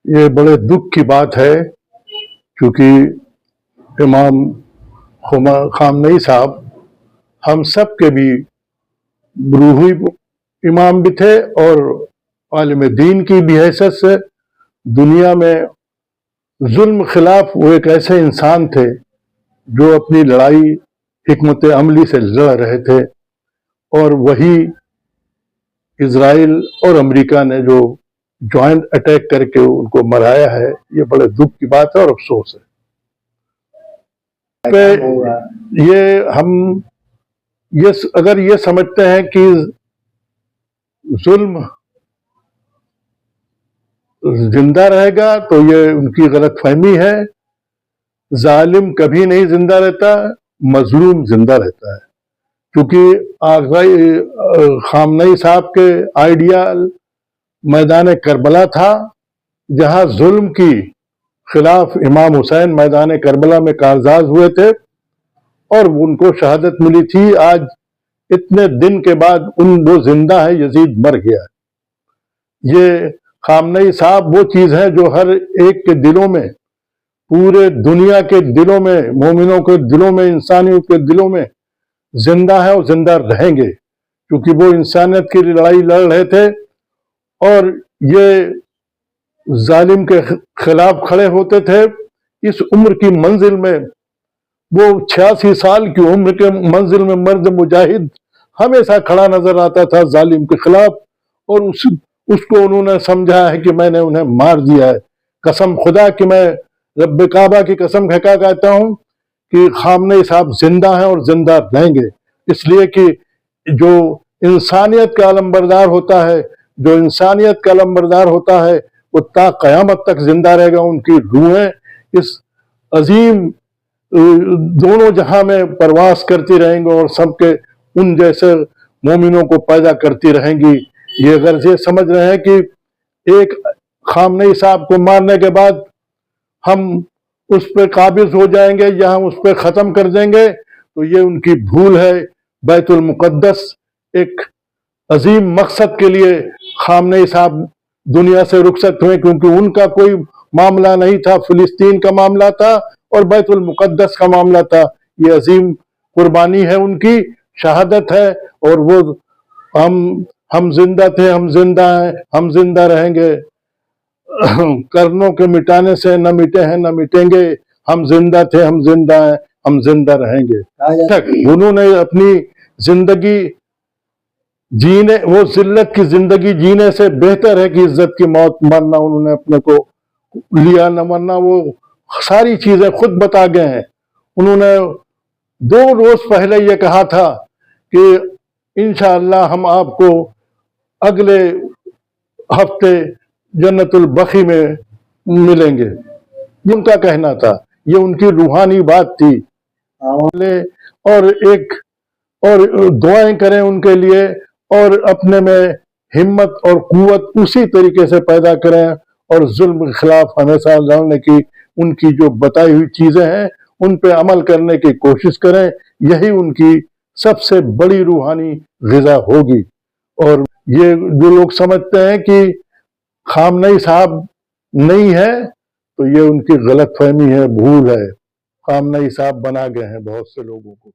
یہ بڑے دکھ کی بات ہے، کیونکہ امام خامنئی صاحب ہم سب کے بھی روحی امام بھی تھے اور عالم دین کی بھی حیثیت سے دنیا میں ظلم خلاف وہ ایک ایسے انسان تھے جو اپنی لڑائی حکمت عملی سے لڑ رہے تھے، اور وہی اسرائیل اور امریکہ نے جو جوائنٹ اٹیک کر کے ان کو مرایا ہے، یہ بڑے دکھ کی بات ہے اور افسوس ہے۔ اگر یہ سمجھتے ہیں کہ ظلم زندہ رہے گا تو یہ ان کی غلط فہمی ہے۔ ظالم کبھی نہیں زندہ رہتا، مظلوم زندہ رہتا ہے، کیونکہ خامنئی صاحب کے آئیڈیال میدان کربلا تھا، جہاں ظلم کی خلاف امام حسین میدان کربلا میں کارزاز ہوئے تھے اور ان کو شہادت ملی تھی۔ آج اتنے دن کے بعد وہ زندہ ہے، یزید مر گیا ہے۔ یہ خامنئی صاحب وہ چیز ہے جو ہر ایک کے دلوں میں، پورے دنیا کے دلوں میں، مومنوں کے دلوں میں، انسانیوں کے دلوں میں زندہ ہے اور زندہ رہیں گے، کیونکہ وہ انسانیت کی لڑائی لڑ رہے تھے اور یہ ظالم کے خلاف کھڑے ہوتے تھے۔ اس عمر کی منزل میں، وہ 86 سال کی عمر کے منزل میں مرد مجاہد ہمیشہ کھڑا نظر آتا تھا ظالم کے خلاف، اور اس کو انہوں نے سمجھا ہے کہ میں نے انہیں مار دیا ہے۔ قسم خدا کہ میں رب کعبہ کی قسم کھا کہتا ہوں کہ خامنئی صاحب زندہ ہیں اور زندہ رہیں گے، اس لیے کہ جو انسانیت کا علمبردار ہوتا ہے، جو انسانیت کا علمبردار ہوتا ہے، وہ تا قیامت تک زندہ رہے گا۔ ان کی روحیں اس عظیم دونوں جہاں میں پرواز کرتی رہیں گی اور سب کے ان جیسے مومنوں کو پیدا کرتی رہیں گی۔ یہ اگر یہ سمجھ رہے ہیں کہ ایک خامنئی صاحب کو مارنے کے بعد ہم اس پہ قابض ہو جائیں گے یا ہم اس پہ ختم کر دیں گے، تو یہ ان کی بھول ہے۔ بیت المقدس ایک عظیم مقصد کے لیے خامنئی صاحب دنیا سے رخصت ہوئے، کیونکہ ان کا کوئی معاملہ نہیں تھا، فلسطین کا معاملہ تھا اور بیت المقدس کا معاملہ تھا۔ یہ عظیم قربانی ہے، ان کی شہادت ہے، اور وہ ہم زندہ تھے، ہم زندہ ہیں، ہم زندہ رہیں گے، کرنوں کے مٹانے سے نہ مٹے ہیں نہ مٹیں گے، ہم زندہ تھے، ہم زندہ ہیں، ہم زندہ رہیں گے۔ انہوں نے اپنی زندگی جینے، وہ ذلت کی زندگی جینے سے بہتر ہے کہ عزت کی موت مرنا انہوں نے اپنے کو لیا، نہ مرنا۔ وہ ساری چیزیں خود بتا گئے ہیں۔ انہوں نے 2 روز پہلے یہ کہا تھا کہ انشاءاللہ ہم آپ کو اگلے ہفتے جنت البقیع میں ملیں گے، یہ ان کا کہنا تھا، یہ ان کی روحانی بات تھی۔ اور دعائیں کریں ان کے لیے، اور اپنے میں ہمت اور قوت اسی طریقے سے پیدا کریں، اور ظلم کے خلاف ہمیشہ لڑنے کی ان کی جو بتائی ہوئی چیزیں ہیں ان پہ عمل کرنے کی کوشش کریں۔ یہی ان کی سب سے بڑی روحانی غذا ہوگی۔ اور یہ جو لوگ سمجھتے ہیں کہ خامنئی صاحب نہیں ہے، تو یہ ان کی غلط فہمی ہے، بھول ہے۔ خامنئی صاحب بنا گئے ہیں بہت سے لوگوں کو۔